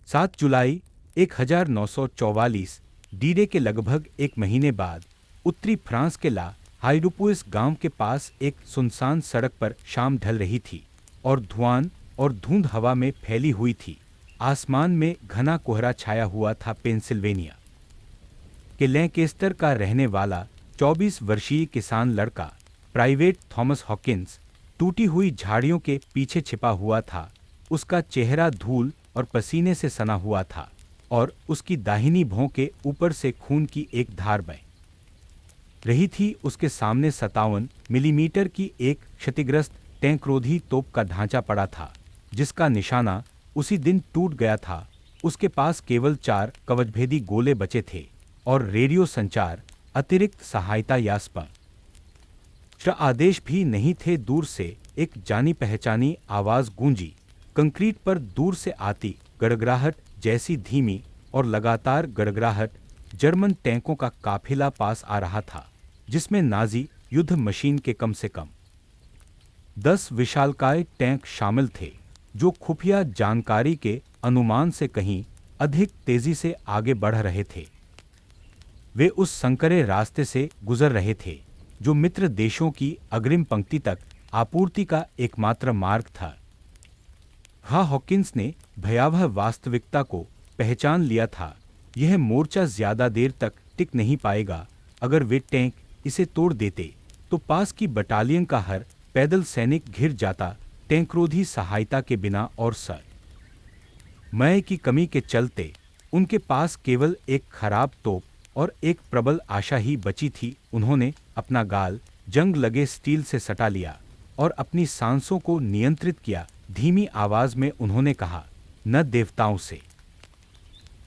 7 जुलाई 1944 D-Day के लगभग एक महीने बाद उत्तरी फ्रांस के ला हाइडुपुइस गांव के पास एक सुनसान सड़क पर शाम ढल रही थी और धुआं और धुंध हवा में फैली हुई थी। आसमान में घना कोहरा छाया हुआ था। पेंसिल्वेनिया के लैंकेस्टर का रहने वाला 24 वर्षीय किसान लड़का प्राइवेट थॉमस हॉकिंस टूटी हुई झाड़ियों के पीछे छिपा हुआ था। उसका चेहरा धूल और पसीने से सना हुआ था और उसकी दाहिनी भौं के ऊपर से खून की एक धार बह रही थी। उसके सामने 57 मिलीमीटर की एक क्षतिग्रस्त टैंकरोधी तोप का ढांचा पड़ा था जिसका निशाना उसी दिन टूट गया था। उसके पास केवल 4 कवचभेदी गोले बचे थे और रेडियो संचार अतिरिक्त सहायता या स्पष्ट आदेश भी नहीं थे। दूर से एक जानी पहचानी आवाज गूंजी, कंक्रीट पर दूर से आती गड़गड़ाहट जैसी धीमी और लगातार गड़गड़ाहट। जर्मन टैंकों का काफिला पास आ रहा था जिसमें नाजी युद्ध मशीन के कम से कम 10 विशालकाय टैंक शामिल थे जो खुफिया जानकारी के अनुमान से कहीं अधिक तेजी से आगे बढ़ रहे थे। वे उस संकरे रास्ते से गुजर रहे थे जो मित्र देशों की अग्रिम पंक्ति तक आपूर्ति का एकमात्र मार्ग था। हॉकिंस ने भयावह वास्तविकता को पहचान लिया था। यह मोर्चा ज्यादा देर तक टिक नहीं पाएगा। अगर वे टैंक इसे तोड़ देते तो पास की बटालियन का हर पैदल सैनिक घिर जाता टैंकरोधी सहायता के बिना और समय की कमी के चलते उनके पास केवल एक खराब तोप और एक प्रबल आशा ही बची थी। उन्होंने अपना गाल जंग लगे स्टील से सटा लिया और अपनी सांसों को नियंत्रित किया। धीमी आवाज में उन्होंने कहा, न देवताओं से,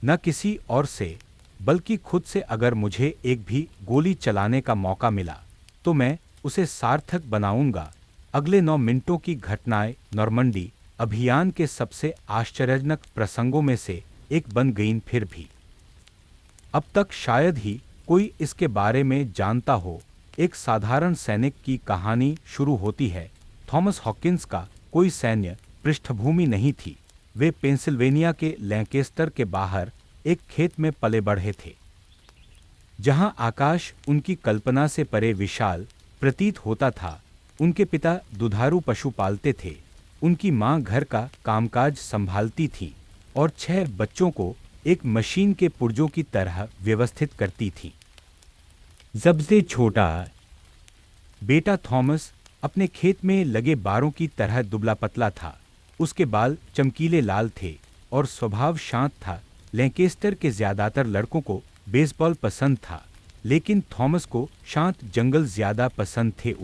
न किसी और से, बल्कि खुद से अगर मुझे एक भी गोली चलाने का मौका मिला तो मैं उसे सार्थक बनाऊंगा। अगले 9 मिनटों की घटनाएं नॉर्मंडी अभियान के सबसे आश्चर्यजनक प्रसंगों में से एक बन गईं। फिर भी अब तक शायद ही कोई इसके बारे में जानता हो। एक साधारण सैनिक की कहानी शुरू होती है। थॉमस हॉकिंस का कोई सैन्य पृष्ठभूमि नहीं थी। वे पेंसिल्वेनिया के लैंकेस्टर के बाहर एक खेत में पले बढ़े थे जहां आकाश उनकी कल्पना से परे विशाल प्रतीत होता था। उनके पिता दुधारू पशु पालते थे। उनकी मां घर का कामकाज संभालती थी और 6 बच्चों को एक मशीन के पुर्जों की तरह व्यवस्थित करती थी। सबसे छोटा बेटा थॉमस अपने खेत में लगे बारों की तरह दुबला पतला था। उसके बाल चमकीले लाल थे और स्वभाव शांत था। लैंकेस्टर के ज्यादातर लड़कों को बेसबॉल पसंद था लेकिन थॉमस को शांत जंगल ज्यादा पसंद थे।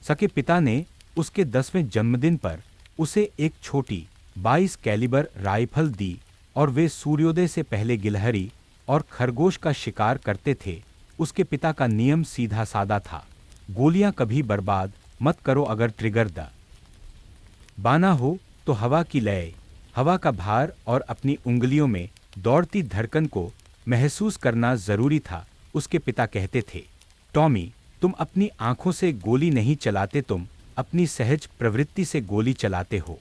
सके पिता ने उसके 10वें जन्मदिन पर उसे एक छोटी 22 कैलिबर राइफल दी और वे सूर्योदय से पहले गिलहरी और खरगोश का शिकार करते थे। उसके पिता का नियम सीधा सादा था, गोलियां कभी बर्बाद मत करो। अगर ट्रिगर दबाना हो तो हवा की लय, हवा का भार और अपनी उंगलियों में दौड़ती धड़कन को महसूस करना जरूरी था। उसके पिता कहते थे, टॉमी, तुम अपनी आंखों से गोली नहीं चलाते, तुम अपनी सहज प्रवृत्ति से गोली चलाते हो।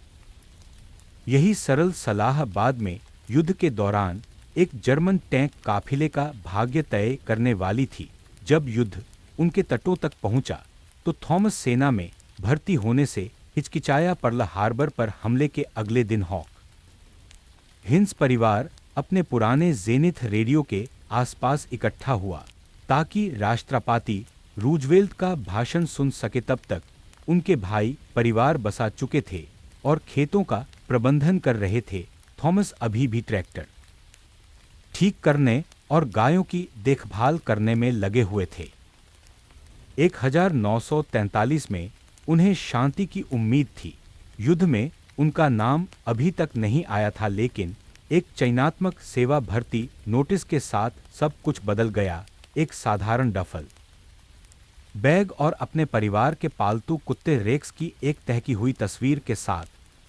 यही सरल सलाह बाद में युद्ध के दौरान एक जर्मन टैंक काफिले का भाग्य तय करने वाली थी। जब युद्ध उनके तटों तक पहुंचा तो थॉमस सेना में भर्ती होने से हिचकिचाया। पर्ल हार्बर पर हमले के अगले दिन हिंस परिवार अपने पुराने जेनिथ रेडियो के आसपास इकट्ठा हुआ ताकि राष्ट्रपति रूजवेल्ट का भाषण सुन सके। तब तक उनके भाई परिवार बसा चुके थे और खेतों का प्रबंधन कर रहे थे। थॉमस अभी भी ट्रैक्टर ठीक करने और गायों की देखभाल करने में लगे हुए थे। 1943 में उन्हें शांति की उम्मीद थी। युद्ध में उनका नाम अभी तक नहीं आया था लेकिन एक चयनात्मक सेवा भर्ती नोटिस के साथ सब कुछ बदल गया। एक साधारण डफल बैग और अपने परिवार के पालतू कुत्ते रेक्स की एक तहकी हुई तस्वीर के साथ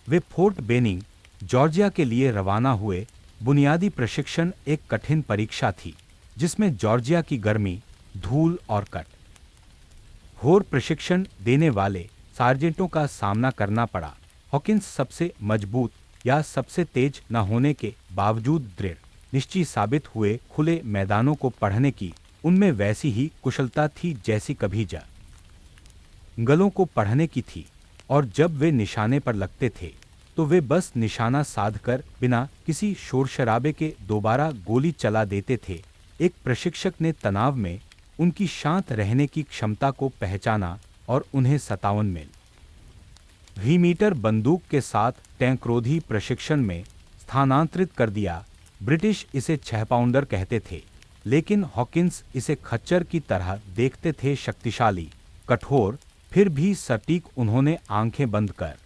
वे फोर्ट बेनिंग जॉर्जिया के लिए रवाना हुए। बुनियादी प्रशिक्षण एक कठिन परीक्षा थी जिसमें जॉर्जिया की गर्मी, धूल और कठोर प्रशिक्षण देने वाले सार्जेंटों का सामना करना पड़ा। हॉकिंस सबसे मजबूत या सबसे तेज न होने के बावजूद दृढ़ निश्चय साबित हुए खुले मैदानों को पढ़ने की उनमें वैसी ही कुशलता थी जैसी कभी जंगलों को पढ़ने की थी। और जब वे निशाने पर लगते थे तो वे बस निशाना साधकर बिना किसी शोर शराबे के दोबारा गोली चला देते थे। एक प्रशिक्षक ने तनाव में उनकी शांत रहने की क्षमता को पहचाना और उन्हें 57 मिलीमीटर बंदूक के साथ टैंकरोधी प्रशिक्षण में स्थानांतरित कर दिया। ब्रिटिश इसे 6 पाउंडर कहते थे, लेकिन हॉकिंस इसे खच्चर की तरह देखते थे, शक्तिशाली, कठोर, फिर भी सटीक। उन्होंने आंखें बंद कर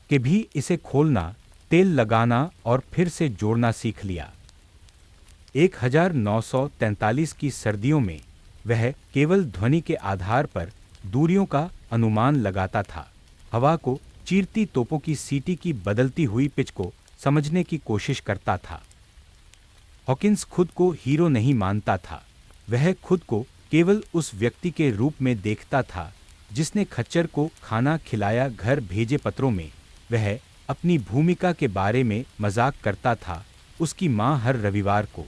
के भी इसे खोलना, तेल लगाना और फिर से जोड़ना सीख लिया। 1943 की सर्दियों में वह केवल ध्वनि के आधार पर दूरियों का अनुमान लगाता था, हवा को चीरती तोपों की सीटी की बदलती हुई पिच को समझने की कोशिश करता था। हॉकिंस खुद को हीरो नहीं मानता था, वह खुद को केवल उस व्यक्ति के रूप में देखता था जिसने खच्चर को खाना खिलाया। घर भेजे पत्रों में वह अपनी भूमिका के बारे में मजाक करता था। उसकी मां हर रविवार को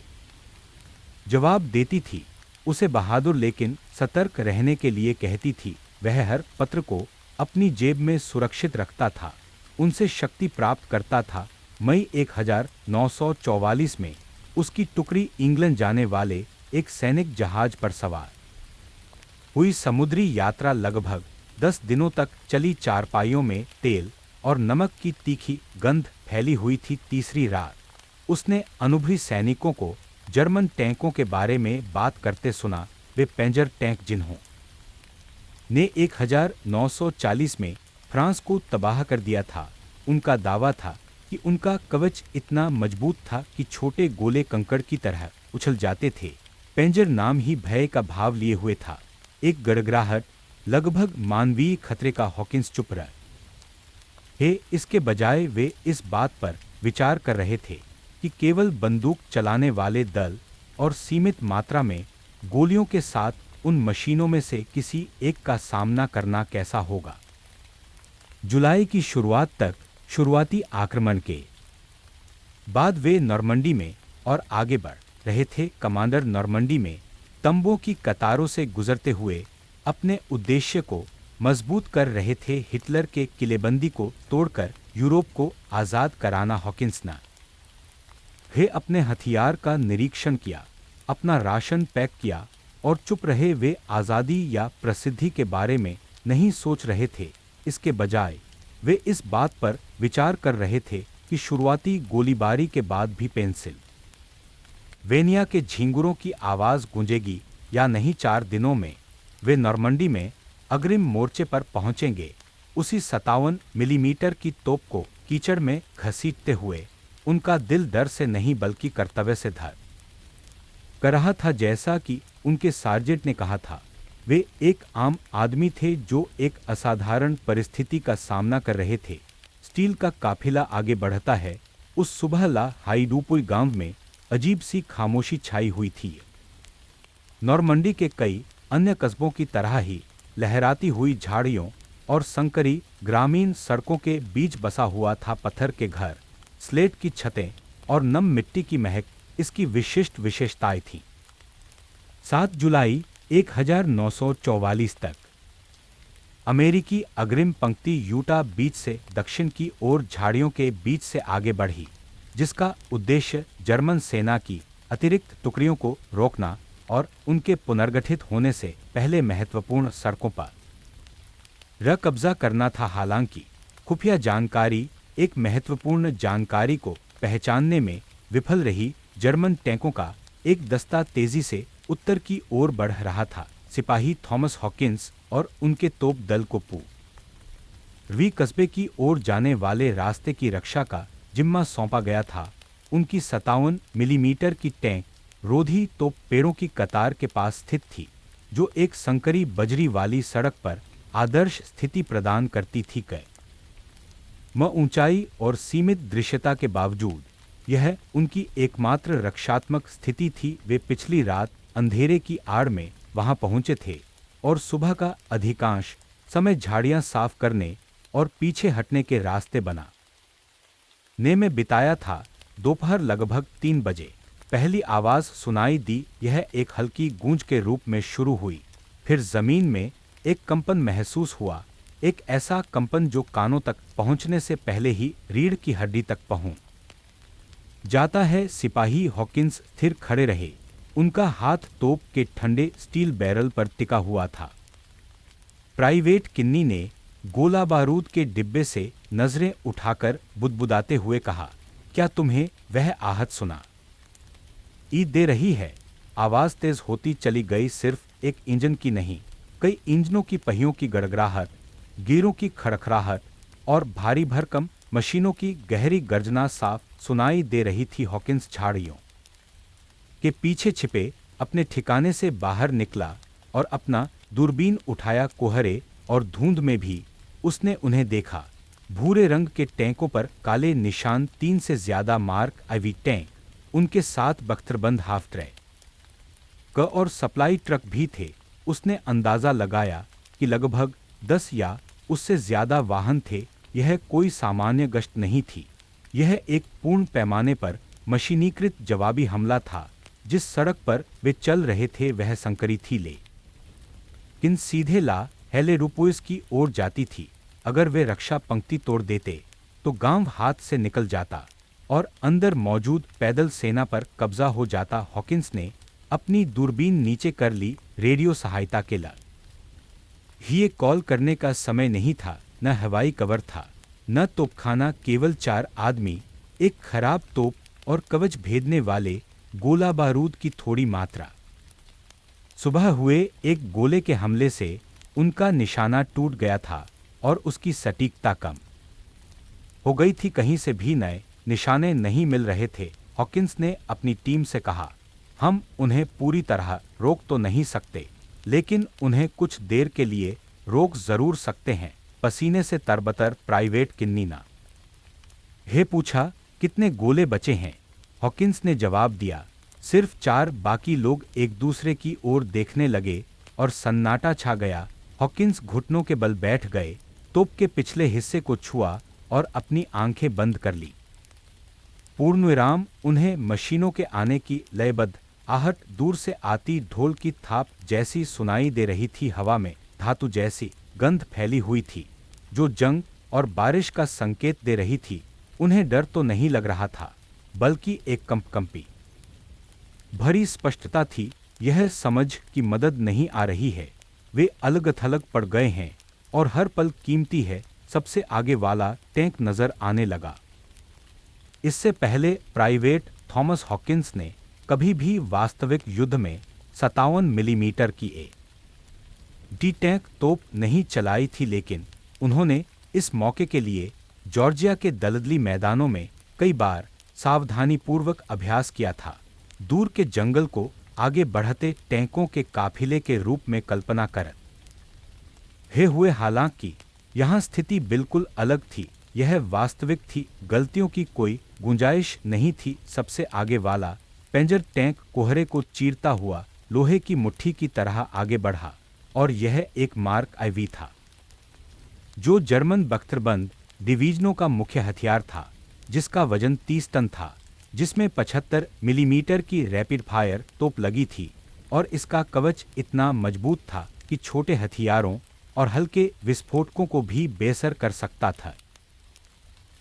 जवाब देती थी, उसे बहादुर लेकिन सतर्क रहने के लिए कहती थी। वह हर पत्र को अपनी जेब में सुरक्षित रखता था, उनसे शक्ति प्राप्त करता था। मई 1944 में उसकी टुकड़ी इंग्लैंड जाने वाले एक सैनिक जहाज पर सवार हुई। समुद्री यात्रा लगभग 10 दिनों तक चली। चारपाइयों में तेल और नमक की तीखी गंध फैली हुई थी। तीसरी रात उसने अनुभवी सैनिकों को जर्मन टैंकों के बारे में बात करते सुना। वे पेंजर टैंक जिन्हों ने 1940 में फ्रांस को तबाह कर दिया था। उनका दावा था कि उनका कवच इतना मजबूत था कि छोटे गोले कंकड़ की तरह उछल जाते थे। पेंजर नाम ही भय का भाव लिए हुए था, एक गड़गड़ाहट, लगभग मानवीय खतरे का। हॉकिंस चुप रहे। इसके बजाय वे इस बात पर विचार कर रहे थे कि केवल बंदूक चलाने वाले दल और सीमित मात्रा में गोलियों के साथ उन मशीनों में से किसी एक का सामना करना कैसा होगा। जुलाई की शुरुआत तक शुरुआती आक्रमण के बाद वे नॉर्मंडी में और आगे बढ़ रहे थे। कमांडर नॉर्मंडी में तंबों की कतारों से गुजरते हुए अपने उद्देश्य को मजबूत कर रहे थे, हिटलर के किलेबंदी को तोड़कर यूरोप को आज़ाद कराना। हॉकिंस ने अपने हथियार का निरीक्षण किया, अपना राशन पैक किया और चुप रहे। वे आज़ादी या प्रसिद्धि के बारे में नहीं सोच रहे थे, इसके बजाय वे इस बात पर विचार कर रहे थे कि शुरुआती गोलीबारी के बाद भी पेंसिल वेनिया के झींगुरों की आवाज़ गूंजेगी या नहीं। 4 दिनों में वे नॉर्मंडी में अग्रिम मोर्चे पर पहुंचेंगे। उसी 57 मिलीमीटर की तोप को कीचड़ में घसीटते हुए उनका दिल डर से नहीं बल्कि कर्तव्य से धर कर रहा था। जैसा कि उनके सार्जेंट ने कहा था, वे एक आम आदमी थे जो एक असाधारण परिस्थिति का सामना कर रहे थे। स्टील का काफिला आगे बढ़ता है। उस सुबह ला हाइडुपुई गांव में अजीब सी खामोशी छाई हुई थी। नॉर्मंडी के कई अन्य कस्बों की तरह ही लहराती हुई झाड़ियों और संकरी ग्रामीण सड़कों के बीच बसा हुआ था। पत्थर के घर, स्लेट की छतें और नम मिट्टी की महक इसकी विशिष्ट विशेषताएं थीं। 7 जुलाई 1944 तक अमेरिकी अग्रिम पंक्ति यूटा बीच से दक्षिण की ओर झाड़ियों के बीच से आगे बढ़ी, जिसका उद्देश्य जर्मन सेना की अतिरिक्त टुकड़ियों को रोकना और उनके पुनर्गठित होने से पहले महत्वपूर्ण सड़कों पर कब्जा करना था। हालांकि खुफिया जानकारी एक महत्वपूर्ण जानकारी को पहचानने में विफल रही। जर्मन टैंकों का एक दस्ता तेजी से उत्तर की ओर बढ़ रहा था। सिपाही थॉमस हॉकिंस और उनके तोप दल को पूर्वी कस्बे की ओर जाने वाले रास्ते की रक्षा का जिम्मा सौंपा गया था। उनकी 57 मिलीमीटर की टैंक रोधी तोप पेड़ों की कतार के पास स्थित थी, जो एक संकरी बजरी वाली सड़क पर आदर्श स्थिति प्रदान करती थी। ऊंचाई और सीमित दृश्यता के बावजूद यह उनकी एकमात्र रक्षात्मक स्थिति थी। वे पिछली रात अंधेरे की आड़ में वहां पहुंचे थे और सुबह का अधिकांश समय झाड़ियां साफ करने और पीछे हटने के रास्ते बना ने में बिताया था। दोपहर लगभग 3 बजे पहली आवाज सुनाई दी। यह एक हल्की गूंज के रूप में शुरू हुई, फिर जमीन में एक कंपन महसूस हुआ, एक ऐसा कंपन जो कानों तक पहुंचने से पहले ही रीढ़ की हड्डी तक पहुंच जाता है। सिपाही हॉकिंस स्थिर खड़े रहे, उनका हाथ तोप के ठंडे स्टील बैरल पर टिका हुआ था। प्राइवेट किन्नी ने गोला बारूद के डिब्बे से नजरें उठाकर बुदबुदाते हुए कहा, क्या तुम्हें वह आहट सुना ई दे रही है? आवाज तेज होती चली गई, सिर्फ एक इंजन की नहीं, कई इंजनों की पहियों की गड़गड़ाहट, गियरों की खड़खड़ाहट और भारी भरकम मशीनों की गहरी गर्जना साफ सुनाई दे रही थी। हॉकिंस झाड़ियों के पीछे छिपे अपने ठिकाने से बाहर निकला और अपना दूरबीन उठाया। कोहरे और धुंध में भी उसने उन्हें देखा। भूरे रंग के टैंकों पर काले निशान, 3 से ज्यादा मार्क आईवी टैंक, उनके साथ बख्तरबंद हाफ ट्रैक और सप्लाई ट्रक भी थे। उसने अंदाजा लगाया कि लगभग 10 या उससे ज्यादा वाहन थे। यह कोई सामान्य गश्त नहीं थी, यह एक पूर्ण पैमाने पर मशीनीकृत जवाबी हमला था। जिस सड़क पर वे चल रहे थे वह संकरी थी, लेकिन सीधे ला हेलेरुपोइस की ओर जाती थी। अगर वे रक्षा पंक्ति तोड़ देते तो गांव हाथ से निकल जाता और अंदर मौजूद पैदल सेना पर कब्जा हो जाता। हॉकिंस ने अपनी दूरबीन नीचे कर ली। रेडियो सहायता के लिए कॉल करने का समय नहीं था, न हवाई कवर था, न तोपखाना। केवल 4 आदमी, एक खराब तोप और कवच भेदने वाले गोला बारूद की थोड़ी मात्रा। सुबह हुए एक गोले के हमले से उनका निशाना टूट गया था और उसकी सटीकता कम हो गई थी। कहीं से भी नए निशाने नहीं मिल रहे थे। हॉकिंस ने अपनी टीम से कहा, हम उन्हें पूरी तरह रोक तो नहीं सकते, लेकिन उन्हें कुछ देर के लिए रोक जरूर सकते हैं। पसीने से तरबतर प्राइवेट किन्नी ने पूछा, कितने गोले बचे हैं? हॉकिंस ने जवाब दिया, सिर्फ 4। बाकी लोग एक दूसरे की ओर देखने लगे और सन्नाटा छा गया। हॉकिंस घुटनों के बल बैठ गए, तोप के पिछले हिस्से को छुआ और अपनी आंखें बंद कर ली। पूर्णविराम। उन्हें मशीनों के आने की लयबद्ध आहट दूर से आती ढोल की थाप जैसी सुनाई दे रही थी। हवा में धातु जैसी गंध फैली हुई थी जो जंग और बारिश का संकेत दे रही थी। उन्हें डर तो नहीं लग रहा था, बल्कि एक कंपकंपी भरी स्पष्टता थी। यह समझ की मदद नहीं आ रही है, वे अलग थलग पड़ गए हैं और हर पल कीमती है। सबसे आगे वाला टैंक नजर आने लगा। इससे पहले प्राइवेट थॉमस हॉकिंस ने कभी भी वास्तविक युद्ध में 57 मिलीमीटर की डी टैंक तोप नहीं चलाई थी, लेकिन उन्होंने इस मौके के लिए जॉर्जिया के दलदली मैदानों में कई बार सावधानीपूर्वक अभ्यास किया था। दूर के जंगल को आगे बढ़ते टैंकों के काफिले के रूप में कल्पना करते हुए। हालांकि यहाँ स्थिति बिल्कुल अलग थी, यह वास्तविक थी, गलतियों की कोई गुंजाइश नहीं थी। सबसे आगे वाला पेंजर टैंक कोहरे को चीरता हुआ लोहे की मुट्ठी की तरह आगे बढ़ा और यह एक मार्क आईवी था जो जर्मन बख्तरबंद डिवीजनों का मुख्य हथियार था, जिसका वजन 30 टन था, जिसमें 75 मिलीमीटर की रैपिड फायर तोप लगी थी और इसका कवच इतना मजबूत था कि छोटे हथियारों और हल्के विस्फोटकों को भी बेअसर कर सकता था।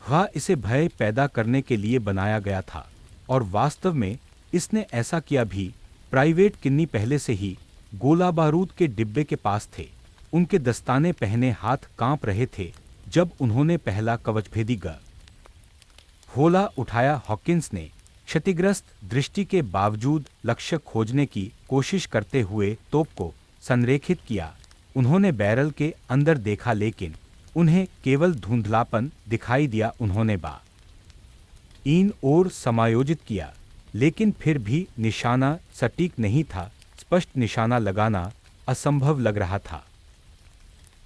वह इसे भय पैदा करने के लिए बनाया गया था और वास्तव में इसने ऐसा किया भी। प्राइवेट किन्नी पहले से ही गोला बारूद के डिब्बे के पास थे। उनके दस्ताने पहने हाथ कांप रहे थे जब उन्होंने पहला कवचभेदी गोला उठाया। हॉकिंस ने क्षतिग्रस्त दृष्टि के बावजूद लक्ष्य खोजने की कोशिश करते हुए तोप को संरेखित किया। उन्होंने बैरल के अंदर देखा, लेकिन उन्हें केवल धुंधलापन दिखाई दिया। उन्होंने इन ओर समायोजित किया, लेकिन फिर भी निशाना सटीक नहीं था। स्पष्ट निशाना लगाना असंभव लग रहा था।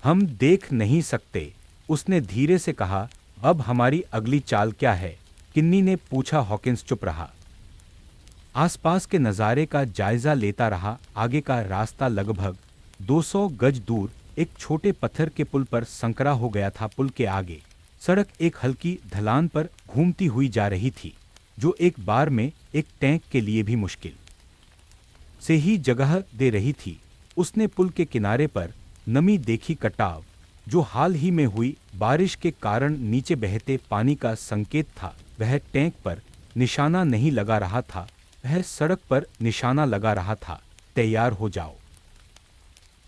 हम देख नहीं सकते, उसने धीरे से कहा। अब हमारी अगली चाल क्या है? किन्नी ने पूछा। हॉकिंस चुप रहा, आसपास के नज़ारे का जायजा लेता रहा। आगे का रास्ता लगभग 200 गज दूर एक छोटे पत्थर के पुल पर संकरा हो गया था। पुल के आगे सड़क एक हल्की ढलान पर घूमती हुई जा रही थी, जो एक बार में एक टैंक के लिए भी मुश्किल से ही जगह दे रही थी। उसने पुल के किनारे पर नमी देखी, कटाव जो हाल ही में हुई बारिश के कारण नीचे बहते पानी का संकेत था। वह टैंक पर निशाना नहीं लगा रहा था, वह सड़क पर निशाना लगा रहा था। तैयार हो जाओ,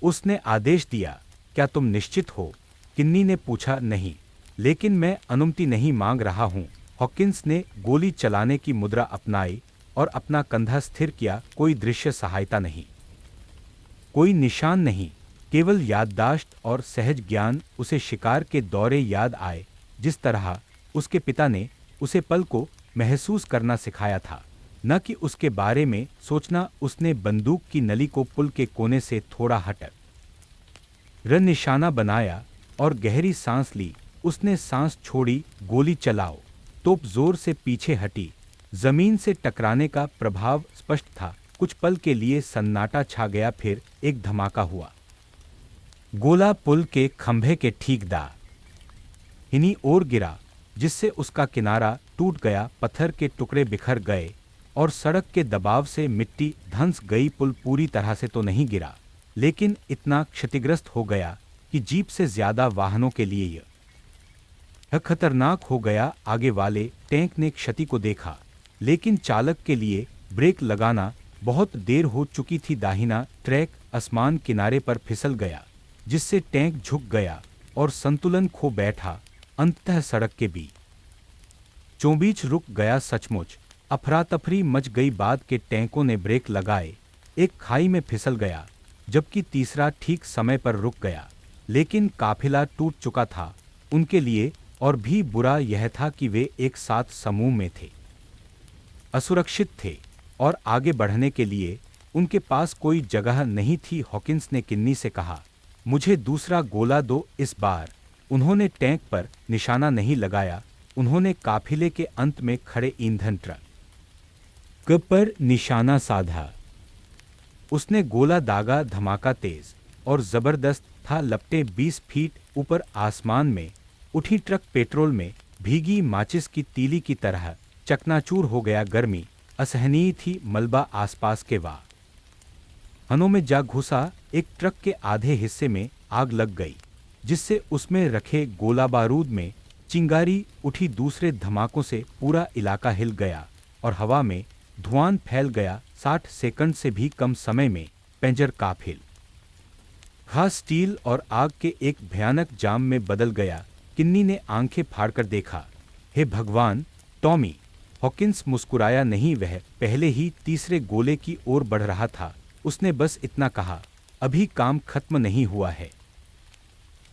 उसने आदेश दिया। क्या तुम निश्चित हो? किन्नी ने पूछा। नहीं, लेकिन मैं अनुमति नहीं मांग रहा हूं। हॉकिंस ने गोली चलाने की मुद्रा अपनाई और अपना कंधा स्थिर किया। कोई दृश्य सहायता नहीं, कोई निशान नहीं, केवल याददाश्त और सहज ज्ञान। उसे शिकार के दौरे याद आए, जिस तरह उसके पिता ने उसे पल को महसूस करना सिखाया था, न कि उसके बारे में सोचना। उसने बंदूक की नली को पुल के कोने से थोड़ा हटकर निशाना बनाया और गहरी सांस ली। उसने सांस छोड़ी। गोली चलाओ। तोप जोर से पीछे हटी। जमीन से टकराने का प्रभाव स्पष्ट था। कुछ पल के लिए सन्नाटा छा गया, फिर एक धमाका हुआ। गोला पुल के खंभे के ठीक दाहिनी ओर गिरा, जिससे उसका किनारा टूट गया। पत्थर के टुकड़े बिखर गए और सड़क के दबाव से मिट्टी धंस गई। पुल पूरी तरह से तो नहीं गिरा, लेकिन इतना क्षतिग्रस्त हो गया कि जीप से ज्यादा वाहनों के लिए यह खतरनाक हो गया। आगे वाले टैंक ने क्षति को देखा, लेकिन चालक के लिए ब्रेक लगाना बहुत देर हो चुकी थी। दाहिना ट्रैक आसमान किनारे पर फिसल गया, जिससे टैंक झुक गया और संतुलन खो बैठा। अंततः सड़क के बीच रुक गया। सचमुच अफरा तफरी मच गई। बाद के टैंकों ने ब्रेक लगाए, एक खाई में फिसल गया, जबकि तीसरा ठीक समय पर रुक गया। लेकिन काफिला टूट चुका था। उनके लिए और भी बुरा यह था कि वे एक साथ समूह में थे, असुरक्षित थे, और आगे बढ़ने के लिए उनके पास कोई जगह नहीं थी। हॉकिंस ने किन्नी से कहा, मुझे दूसरा गोला दो। इस बार उन्होंने टैंक पर निशाना नहीं लगाया, उन्होंने काफिले के अंत में खड़े ईंधन ट्रक पर निशाना साधा। उसने गोला दागा। धमाका तेज और जबरदस्त था। लपटें 20 फीट ऊपर आसमान में उठी। ट्रक पेट्रोल में भीगी माचिस की तीली की तरह चकनाचूर हो गया। गर्मी असहनीय थी। मलबा आसपास के वाहनों में जा घुसा। एक ट्रक के आधे हिस्से में आग लग गई, जिससे उसमें रखे गोला बारूद में चिंगारी उठी। दूसरे धमाकों से पूरा इलाका हिल गया और हवा में धुआं फैल गया। 60 सेकंड से भी कम समय में पेंजर काफिला स्टील और आग के एक भयानक जाम में बदल गया। किन्नी ने आंखें फाड़कर देखा। हे भगवान, टॉमी! हॉकिंस मुस्कुराया नहीं, वह पहले ही तीसरे गोले की ओर बढ़ रहा था। उसने बस इतना कहा, अभी काम खत्म नहीं हुआ है।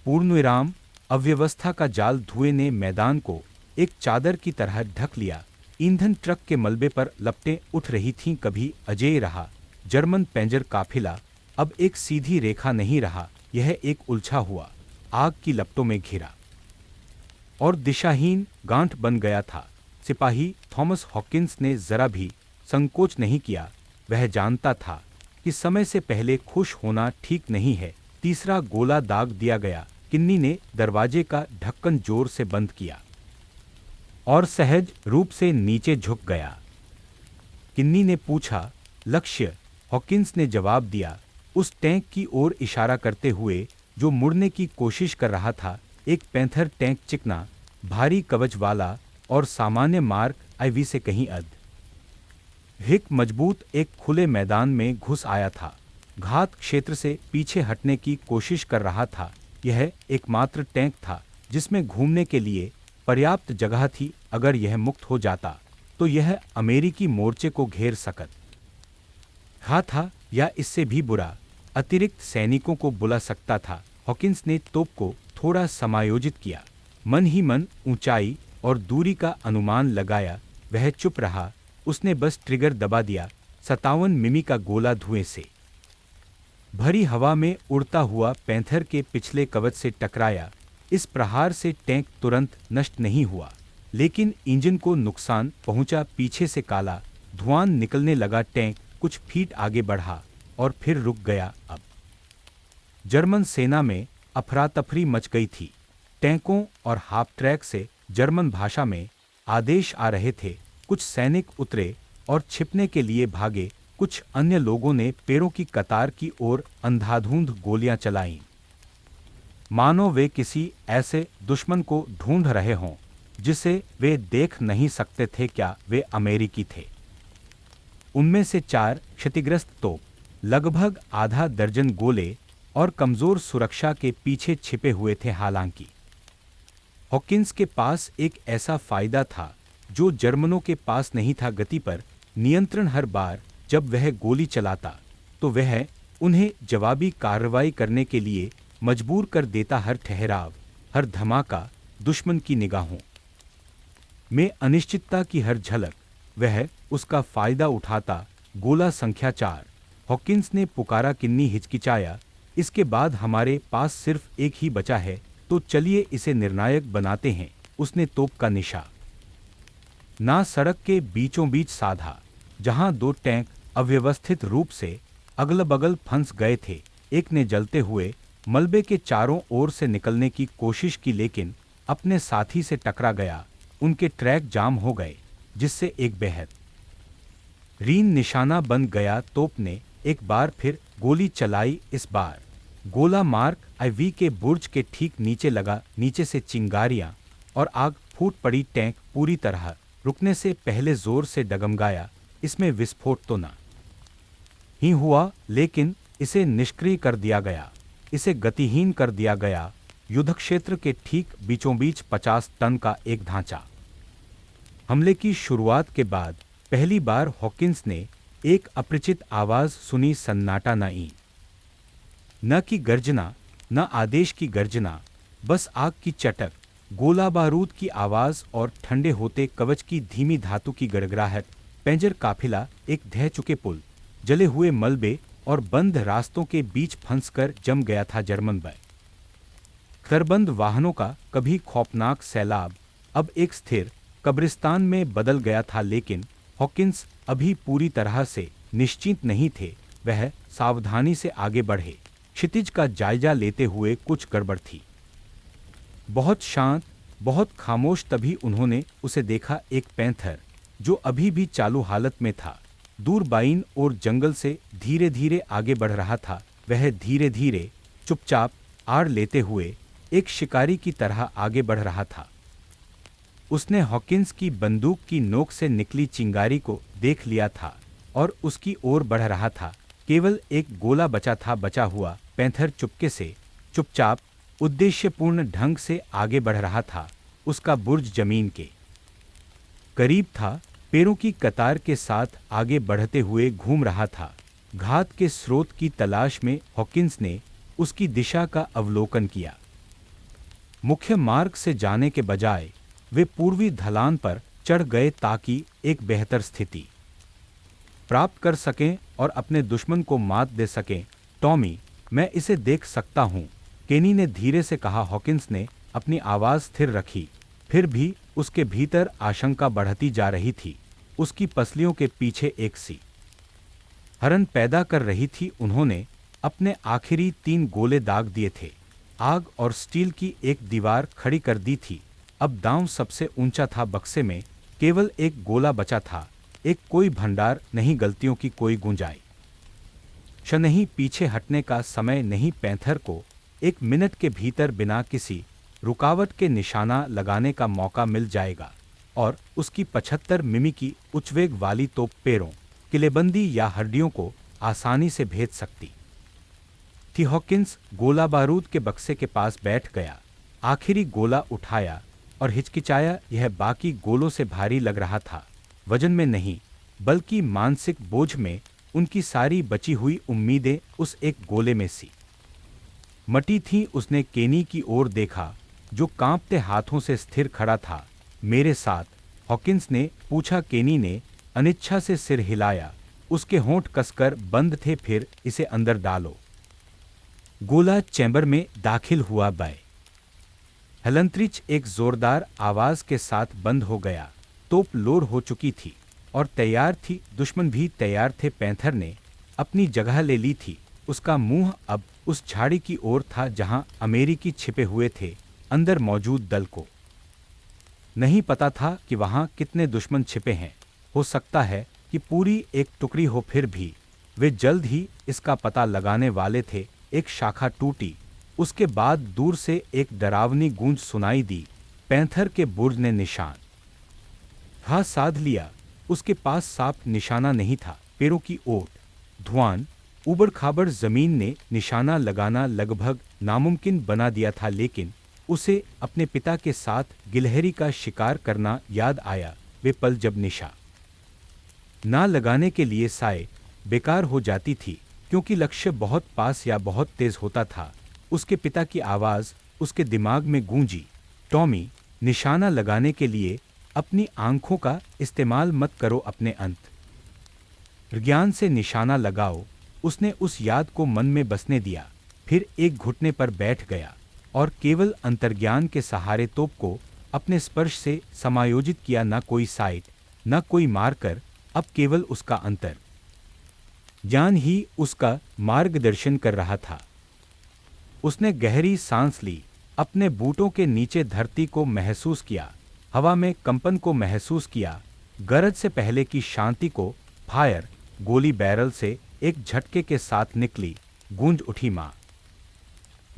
पूर्णविराम। अव्यवस्था का जाल धुएं ने मैदान को एक चादर की तरह ढक लिया। ईंधन ट्रक के मलबे पर लपटें उठ रही थीं। कभी अजेय रहा जर्मन पेंजर काफिला अब एक सीधी रेखा नहीं रहा, यह एक उलझा हुआ, आग की लपटों में घिरा और दिशाहीन गांठ बन गया था। सिपाही थॉमस हॉकिंस ने जरा भी संकोच नहीं किया। वह जानता था कि समय से पहले खुश होना ठीक नहीं है। तीसरा गोला दाग दिया गया। किन्नी ने दरवाजे का ढक्कन जोर से बंद किया और सहज रूप से नीचे झुक गया। किन्नी ने पूछा, लक्ष्य? हॉकिंस ने जवाब दिया, उस टैंक की ओर इशारा करते हुए जो मुड़ने की कोशिश कर रहा था। एक पैंथर टैंक, चिकना, भारी कवच वाला और सामान्य मार्क IV से कहीं अधिक मजबूत, एक खुले मैदान में घुस आया था। घात क्षेत्र से पीछे हटने की कोशिश कर रहा था। यह एकमात्र टैंक था जिसमें घूमने के लिए पर्याप्त जगह थी। अगर यह मुक्त हो जाता तो यह अमेरिकी मोर्चे को घेर सकता था या इससे भी बुरा, अतिरिक्त सैनिकों को बुला सकता था। हॉकिंस ने तोप को थोड़ा समायोजित किया, मन ही मन ऊंचाई और दूरी का अनुमान लगाया। वह चुप रहा। उसने बस ट्रिगर दबा दिया। 57 मिमी का गोला धुएं से भरी हवा में उड़ता हुआ पैंथर के पिछले कवच से टकराया। इस प्रहार से टैंक तुरंत नष्ट नहीं हुआ, लेकिन इंजन को नुकसान पहुंचा। पीछे से काला धुआं निकलने लगा। टैंक कुछ फीट आगे बढ़ा और फिर रुक गया। अब जर्मन सेना में अफरा तफरी मच गई थी। टैंकों और हाफ ट्रैक से जर्मन भाषा में आदेश आ रहे थे। कुछ सैनिक उतरे और छिपने के लिए भागे। कुछ अन्य लोगों ने पेड़ों की कतार की ओर अंधाधुंध गोलियां चलाईं, मानो वे किसी ऐसे दुश्मन को ढूंढ रहे हों जिसे वे देख नहीं सकते थे। क्या वे अमेरिकी थे? उनमें से 4 क्षतिग्रस्त तोप, लगभग आधा दर्जन गोले और कमजोर सुरक्षा के पीछे छिपे हुए थे। हालांकि हॉकिंस के पास एक ऐसा फायदा था जो जर्मनों के पास नहीं था, गति पर नियंत्रण। हर बार जब वह गोली चलाता तो वह उन्हें जवाबी कार्रवाई करने के लिए मजबूर कर देता। हर ठहराव, हर धमाका दुश्मन की निगाहों में अनिश्चितता की हर झलक, वह उसका फायदा उठाता। गोला संख्या 4, हॉकिंस ने पुकारा। किन्नी हिचकिचाया। इसके बाद हमारे पास सिर्फ एक ही बचा है, तो चलिए इसे निर्णायक बनाते हैं। उसने तोप का निशा ना सड़क के बीचों बीच साधा, जहां 2 टैंक अव्यवस्थित रूप से अगल बगल फंस गए थे। एक ने जलते हुए मलबे के चारों ओर से निकलने की कोशिश की, लेकिन अपने साथी से टकरा गया। उनके ट्रैक जाम हो गए, जिससे एक बेहद रीन निशाना बन गया। तोप ने एक बार फिर गोली चलाई। इस बार गोला मार्क IV के बुर्ज के ठीक नीचे लगा। नीचे से चिंगारियां और आग फूट पड़ी। टैंक पूरी तरह रुकने से पहले जोर से डगमगाया। इसमें विस्फोट तो न ही हुआ, लेकिन इसे निष्क्रिय कर दिया गया, इसे गतिहीन कर दिया गया। युद्धक्षेत्र के ठीक बीचों बीच 50 टन का एक ढांचा। हमले की शुरुआत के बाद पहली बार हॉकिंस ने एक अपरिचित आवाज सुनी। सन्नाटा, न की गर्जना, न आदेश की गर्जना, बस आग की चटक, गोला बारूद की आवाज और ठंडे होते कवच की धीमी धातु की गड़गड़ाहट। पेंजर काफिला एक ढह चुके पुल, जले हुए मलबे और बंद रास्तों के बीच फंसकर जम गया था। जर्मन खरबंद वाहनों का कभी खौफनाक सैलाब अब एक स्थिर कब्रिस्तान में बदल गया था। लेकिन हॉकिंस अभी पूरी तरह से निश्चिंत नहीं थे। वह सावधानी से आगे बढ़े, क्षितिज का जायजा लेते हुए। कुछ गड़बड़ थी। बहुत शांत, बहुत खामोश। तभी उन्होंने उसे देखा, एक पैंथर जो अभी भी चालू हालत में था, दूर बाईं ओर जंगल से धीरे धीरे आगे बढ़ रहा था। वह धीरे धीरे, चुपचाप, आड़ लेते हुए एक शिकारी की तरह आगे बढ़ रहा था। उसने हॉकिंस की बंदूक की नोक से निकली चिंगारी को देख लिया था और उसकी ओर बढ़ रहा था। केवल एक गोला बचा था। बचा हुआ पैंथर चुपके से, चुपचाप, उद्देश्यपूर्ण ढंग से आगे बढ़ रहा था। उसका बुर्ज जमीन के करीब था, पैरों की कतार के साथ आगे बढ़ते हुए घूम रहा था। घात के स्रोत की तलाश में हॉकिंस ने उसकी दिशा का अवलोकन किया। मुख्य मार्ग से जाने के बजाय वे पूर्वी ढलान पर चढ़ गए ताकि एक बेहतर स्थिति प्राप्त कर सकें और अपने दुश्मन को मात दे सकें। टॉमी, मैं इसे देख सकता हूं, केनी ने धीरे से कहा। हॉकिंस ने अपनी आवाज स्थिर रखी, फिर भी उसके भीतर आशंका बढ़ती जा रही थी। उसकी पसलियों के पीछे एक सी हरन पैदा कर रही थी। उन्होंने अपने आखिरी 3 गोले दाग दिए थे, आग और स्टील की एक दीवार खड़ी कर दी थी। अब दांव सबसे ऊंचा था। बक्से में केवल एक गोला बचा था, एक कोई भंडार नहीं, गलतियों की कोई गुंजाइश नहीं, पीछे हटने का समय नहीं। पैंथर को 1 मिनट के भीतर बिना किसी रुकावट के निशाना लगाने का मौका मिल जाएगा और उसकी 75 मिमी की उच्चवेग वाली तोप पैरों, किलेबंदी या हड्डियों को आसानी से भेद सकती थी। हॉकिंस गोला बारूद के बक्से के पास बैठ गया, आखिरी गोला उठाया और हिचकिचाया। यह बाकी गोलों से भारी लग रहा था, वजन में नहीं बल्कि मानसिक बोझ में। उनकी सारी बची हुई उम्मीदें उस एक गोले में सी मटी थीं। उसने केनी की ओर देखा, जो कांपते हाथों से स्थिर खड़ा था। मेरे साथ? हॉकिंस ने पूछा। केनी ने अनिच्छा से सिर हिलाया। उसके होंठ कसकर बंद थे। फिर इसे अंदर डालो। गोला चैम्बर में दाखिल हुआ। हेलंत्रिच एक जोरदार आवाज के साथ बंद हो गया। तोप लोड हो चुकी थी और तैयार थी। दुश्मन भी तैयार थे। पैंथर ने अपनी जगह ले ली थी। उसका मुंह अब उस झाड़ी की ओर था जहां अमेरिकी छिपे हुए थे। अंदर मौजूद दल को नहीं पता था कि वहां कितने दुश्मन छिपे हैं। हो सकता है कि पूरी एक टुकड़ी हो, फिर भी वे जल्द ही इसका पता लगाने वाले थे। एक शाखा टूटी, उसके बाद दूर से एक डरावनी गूंज सुनाई दी। पैंथर के बुर्ज ने निशान हाथ साध लिया। उसके पास साफ निशाना नहीं था। पेड़ों की ओट, धुआं, उबड़ खाबड़ जमीन ने निशाना लगाना लगभग नामुमकिन बना दिया था। लेकिन उसे अपने पिता के साथ गिलहरी का शिकार करना याद आया। वे पल जब निशा ना लगाने के लिए साए बेकार हो जाती थी, क्योंकि लक्ष्य बहुत पास या बहुत तेज होता था। उसके पिता की आवाज उसके दिमाग में गूंजी, टॉमी, निशाना लगाने के लिए अपनी आंखों का इस्तेमाल मत करो, अपने ज्ञान से निशाना लगाओ। उसने उस याद को मन में बसने दिया, फिर एक घुटने पर बैठ गया और केवल अंतर्ज्ञान के सहारे तोप को अपने स्पर्श से समायोजित किया। न कोई साइट, न कोई मार्कर, अब केवल उसका अंतर ज्ञान ही उसका मार्गदर्शन कर रहा था। उसने गहरी सांस ली, अपने बूटों के नीचे धरती को महसूस किया, हवा में कंपन को महसूस किया, गरज से पहले की शांति को। फायर गोली बैरल से एक झटके के साथ निकली, गूंज उठी मां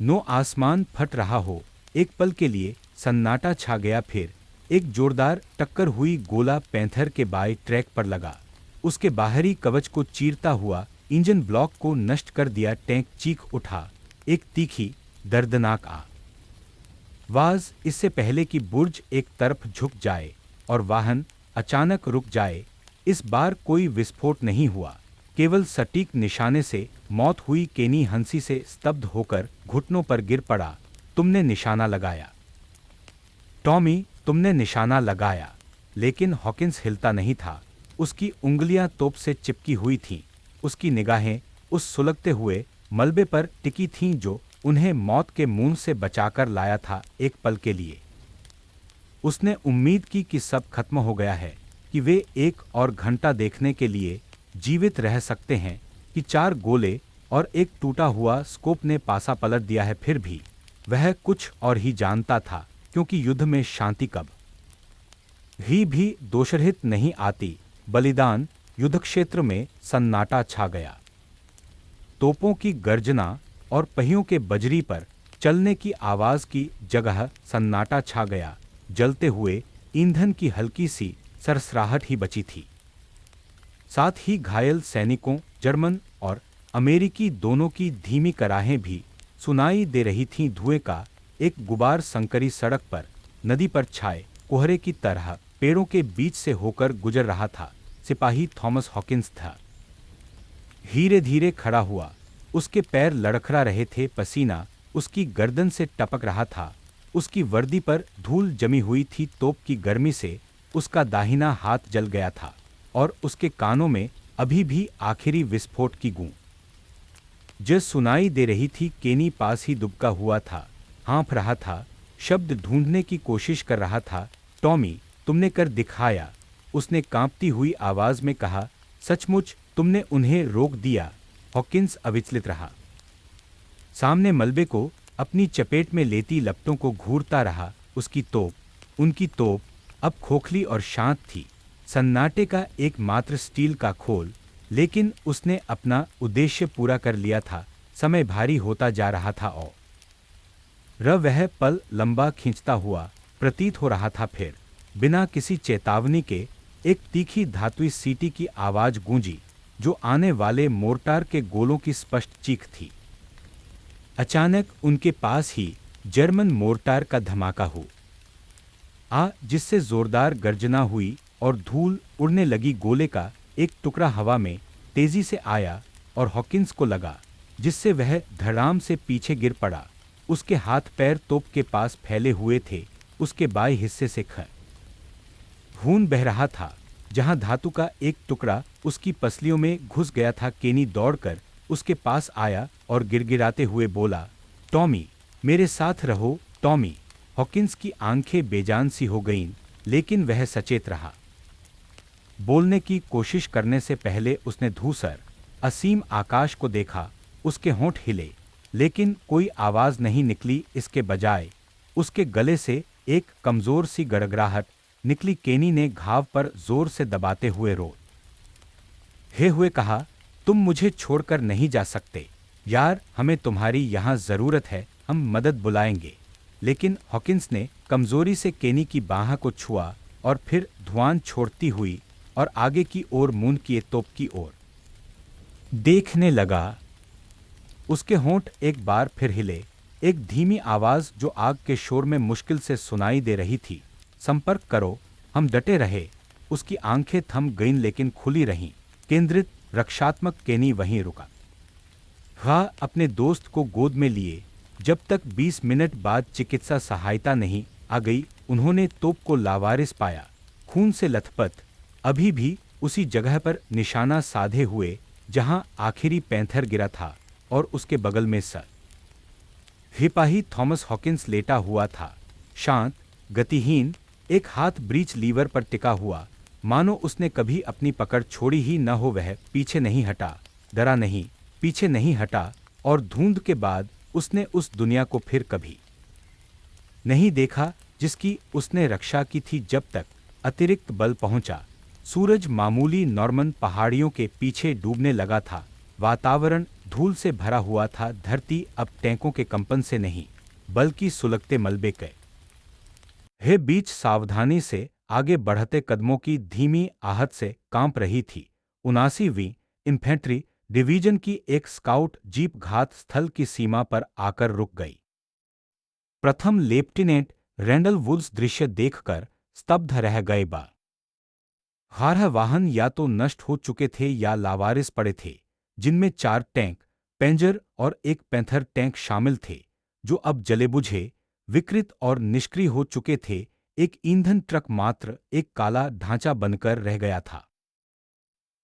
नो आसमान फट रहा हो। एक पल के लिए सन्नाटा छा गया, फिर एक जोरदार टक्कर हुई। गोला पैंथर के बाएं ट्रैक पर लगा, उसके बाहरी कवच को चीरता हुआ इंजन ब्लॉक को नष्ट कर दिया। टैंक चीख उठा, एक तीखी दर्दनाक आवाज। इससे पहले कि बुर्ज एक तरफ झुक जाए और वाहन अचानक रुक जाए, इस बार कोई विस्फोट नहीं हुआ, केवल सटीक निशाने से मौत हुई। केनी हंसी से स्तब्ध होकर घुटनों पर गिर पड़ा। तुमने निशाना लगाया टॉमी, तुमने निशाना लगाया। लेकिन हॉकिंस हिलता नहीं था। उसकी उंगलियां तोप से चिपकी हुई थीं। उसकी निगाहें उस सुलगते हुए मलबे पर टिकी थीं जो उन्हें मौत के मुंह से बचाकर लाया था। एक पल के लिए उसने उम्मीद की कि सब खत्म हो गया है, कि वे एक और घंटा देखने के लिए जीवित रह सकते हैं, कि 4 गोले और एक टूटा हुआ स्कोप ने पासा पलट दिया है। फिर भी वह कुछ और ही जानता था, क्योंकि युद्ध में शांति कब भी दोषरहित नहीं आती। बलिदान युद्धक्षेत्र में सन्नाटा छा गया। तोपों की गर्जना और पहियों के बजरी पर चलने की आवाज की जगह सन्नाटा छा गया। जलते हुए ईंधन की हल्की सी सरसराहट ही बची थी। साथ ही घायल सैनिकों, जर्मन और अमेरिकी दोनों की धीमी कराहें भी सुनाई दे रही थीं। धुएं का एक गुबार संकरी सड़क पर नदी पर छाए कोहरे की तरह पेड़ों के बीच से होकर गुजर रहा था। सिपाही थॉमस हॉकिंस था। धीरे धीरे खड़ा हुआ, उसके पैर लड़खड़ा रहे थे, पसीना उसकी गर्दन से टपक रहा था। उसकी वर्दी पर धूल जमी हुई थी। तोप की गर्मी से उसका दाहिना हाथ जल गया था और उसके कानों में अभी भी आखिरी विस्फोट की गूंज सुनाई दे रही थी। केनी पास ही दुबका हुआ था, हाँफ रहा था, शब्द ढूंढने की कोशिश कर रहा था। टॉमी, तुमने कर दिखाया, उसने कांपती हुई आवाज में कहा। सचमुच तुमने उन्हें रोक दिया। हॉकिंस अविचलित रहा, सामने मलबे को अपनी चपेट में लेती लपटों को घूरता रहा। उनकी तोप अब खोखली और शांत थी, सन्नाटे का एकमात्र स्टील का खोल। लेकिन उसने अपना उद्देश्य पूरा कर लिया था। समय भारी होता जा रहा था और वह पल लंबा खींचता हुआ प्रतीत हो रहा था। फिर बिना किसी चेतावनी के एक तीखी धातुई सीटी की आवाज गूंजी, जो आने वाले मोर्टार के गोलों की स्पष्ट चीख थी। अचानक उनके पास ही जर्मन मोर्टार का धमाका हुआ, जिससे जोरदार गर्जना हुई और धूल उड़ने लगी। गोले का एक टुकड़ा हवा में तेजी से आया और हॉकिंस को लगा, जिससे वह धड़ाम से पीछे गिर पड़ा। उसके हाथ पैर तोप के पास फैले हुए थे। उसके बाएं हिस्से से खून बह रहा था, जहां धातु का एक टुकड़ा उसकी पसलियों में घुस गया था। केनी दौड़कर उसके पास आया और गिड़गिड़ाते हुए बोला, टॉमी, मेरे साथ रहो, टॉमी। हॉकिंस की आंखें बेजान सी हो गईं, लेकिन वह सचेत रहा। बोलने की कोशिश करने से पहले उसने धूसर असीम आकाश को देखा। उसके होंठ हिले, लेकिन कोई आवाज नहीं निकली। इसके बजाय उसके गले से एक कमजोर सी गड़गड़ाहट निकली। केनी ने घाव पर जोर से दबाते हुए हे हुए कहा, तुम मुझे छोड़कर नहीं जा सकते यार, हमें तुम्हारी यहाँ जरूरत है, हम मदद बुलाएंगे। लेकिन हॉकिंस ने कमजोरी से केनी की बाह को छुआ और फिर धुआं छोड़ती हुई और आगे की ओर मुंह किए तोप की ओर देखने लगा। उसके होंठ एक बार फिर हिले। एक धीमी आवाज जो आग के शोर में मुश्किल से सुनाई दे रही थी, संपर्क करो। हम डटे रहे। उसकी आंखें थम गईं लेकिन खुली रहीं, केंद्रित, रक्षात्मक। केनी वहीं रुका। वह अपने दोस्त को गोद में लिए जब तक 20 मिनट बाद चिकित्सा सहायता नहीं आ गई। उन्होंने तोप को लावारिस पाया, खून से लथपथ, अभी भी उसी जगह पर निशाना साधे हुए जहां आखिरी पैंथर गिरा था, और उसके बगल में सर सिपाही थॉमस हॉकिंस लेटा हुआ था, शांत, गतिहीन, एक हाथ ब्रीच लीवर पर टिका हुआ, मानो उसने कभी अपनी पकड़ छोड़ी ही न हो। वह पीछे नहीं हटा, डरा नहीं, पीछे नहीं हटा, और धुंध के बाद उसने उस दुनिया को फिर कभी नहीं देखा जिसकी उसने रक्षा की थी। जब तक अतिरिक्त बल पहुंचा, सूरज मामूली नॉर्मन पहाड़ियों के पीछे डूबने लगा था। वातावरण धूल से भरा हुआ था। धरती अब टैंकों के कंपन से नहीं, बल्कि सुलगते मलबे के बीच सावधानी से आगे बढ़ते कदमों की धीमी आहट से कांप रही थी। 79वीं इन्फेंट्री डिवीजन की एक स्काउट जीप घात स्थल की सीमा पर आकर रुक गई। प्रथम लेफ्टिनेंट रैंडल वुड्स दृश्य देखकर स्तब्ध रह गए। 12 वाहन या तो नष्ट हो चुके थे या लावारिस पड़े थे, जिनमें 4 टैंक, पेंजर और एक पैंथर टैंक शामिल थे, जो अब जले बुझे, विकृत और निष्क्रिय हो चुके थे। एक ईंधन ट्रक मात्र एक काला ढांचा बनकर रह गया था।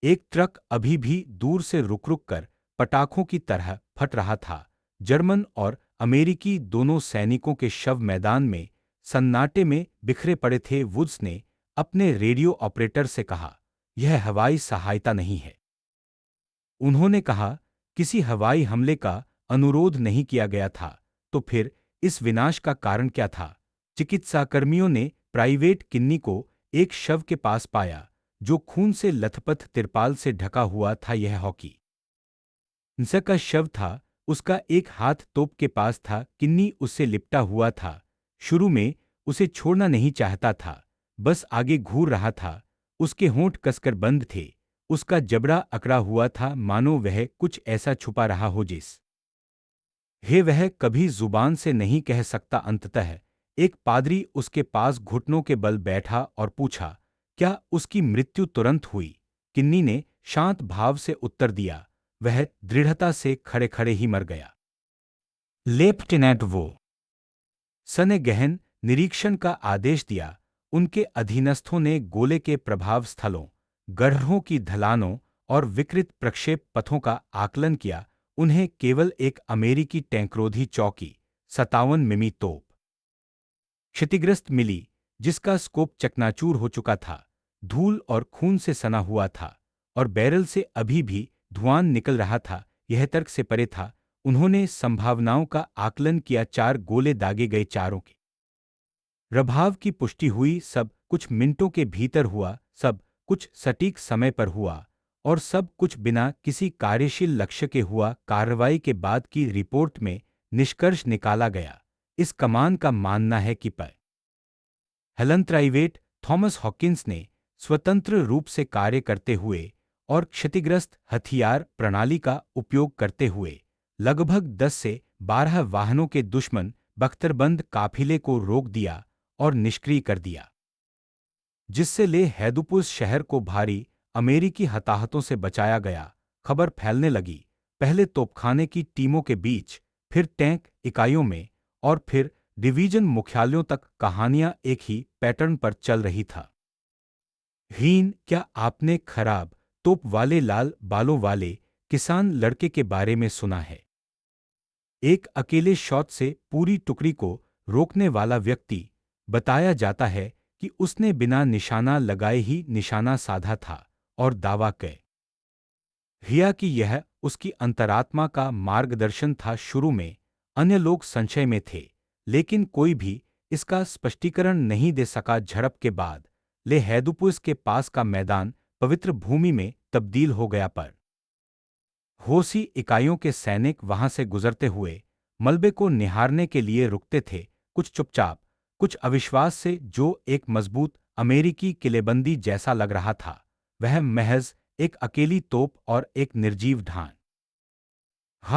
एक ट्रक अभी भी दूर से रुक कर पटाखों की तरह फट रहा था। जर्मन और अमेरिकी दोनों सैनिकों के शव मैदान में सन्नाटे में बिखरे पड़े थे। वुड्स ने अपने रेडियो ऑपरेटर से कहा, यह हवाई सहायता नहीं है। उन्होंने कहा, किसी हवाई हमले का अनुरोध नहीं किया गया था, तो फिर इस विनाश का कारण क्या था? चिकित्साकर्मियों ने प्राइवेट किन्नी को एक शव के पास पाया, जो खून से लथपथ तिरपाल से ढका हुआ था। यह हॉकी इंसा का शव था। उसका एक हाथ तोप के पास था, किन्नी उससे लिपटा हुआ था। शुरू में उसे छोड़ना नहीं चाहता था, बस आगे घूर रहा था। उसके होंठ कसकर बंद थे, उसका जबड़ा अकड़ा हुआ था, मानो वह कुछ ऐसा छुपा रहा हो जिस वह कभी जुबान से नहीं कह सकता। अंततः एक पादरी उसके पास घुटनों के बल बैठा और पूछा, क्या उसकी मृत्यु तुरंत हुई? किन्नी ने शांत भाव से उत्तर दिया, वह दृढ़ता से खड़े खड़े ही मर गया। लेफ्टिनेंट सन ने गहन निरीक्षण का आदेश दिया। उनके अधीनस्थों ने गोले के प्रभाव स्थलों, गड्ढों की ढलानों और विकृत प्रक्षेप पथों का आकलन किया। उन्हें केवल एक अमेरिकी टैंकरोधी चौकी 57 मिमी तोप क्षतिग्रस्त मिली, जिसका स्कोप चकनाचूर हो चुका था, धूल और खून से सना हुआ था, और बैरल से अभी भी धुआं निकल रहा था। यह तर्क से परे था। उन्होंने संभावनाओं का आकलन किया। 4 गोले दागे गए, चारों के प्रभाव की पुष्टि हुई। सब कुछ मिनटों के भीतर हुआ, सब कुछ सटीक समय पर हुआ, और सब कुछ बिना किसी कार्यशील लक्ष्य के हुआ। कार्रवाई के बाद की रिपोर्ट में निष्कर्ष निकाला गया। इस कमान का मानना है कि हेलन प्राइवेट थॉमस हॉकिंस ने स्वतंत्र रूप से कार्य करते हुए और क्षतिग्रस्त हथियार प्रणाली का उपयोग करते हुए लगभग 10 से 12 वाहनों के दुश्मन बख्तरबंद काफिले को रोक दिया और निष्क्रिय कर दिया, जिससे ले हैदुपुस शहर को भारी अमेरिकी हताहतों से बचाया गया। खबर फैलने लगी, पहले तोपखाने की टीमों के बीच, फिर टैंक इकाइयों में, और फिर डिवीजन मुख्यालयों तक। कहानियां एक ही पैटर्न पर चल रही था। क्या आपने खराब तोप वाले लाल बालों वाले किसान लड़के के बारे में सुना है? एक अकेले शॉट से पूरी टुकड़ी को रोकने वाला व्यक्ति। बताया जाता है कि उसने बिना निशाना लगाए ही निशाना साधा था और दावा किया कि यह उसकी अंतरात्मा का मार्गदर्शन था। शुरू में अन्य लोग संशय में थे, लेकिन कोई भी इसका स्पष्टीकरण नहीं दे सका। झड़प के बाद ले हैदुपुस के पास का मैदान पवित्र भूमि में तब्दील हो गया, पर होसी इकाइयों के सैनिक वहां से गुजरते हुए मलबे को निहारने के लिए रुकते थे, कुछ चुपचाप, कुछ अविश्वास से। जो एक मजबूत अमेरिकी किलेबंदी जैसा लग रहा था, वह महज एक अकेली तोप और एक निर्जीव ढान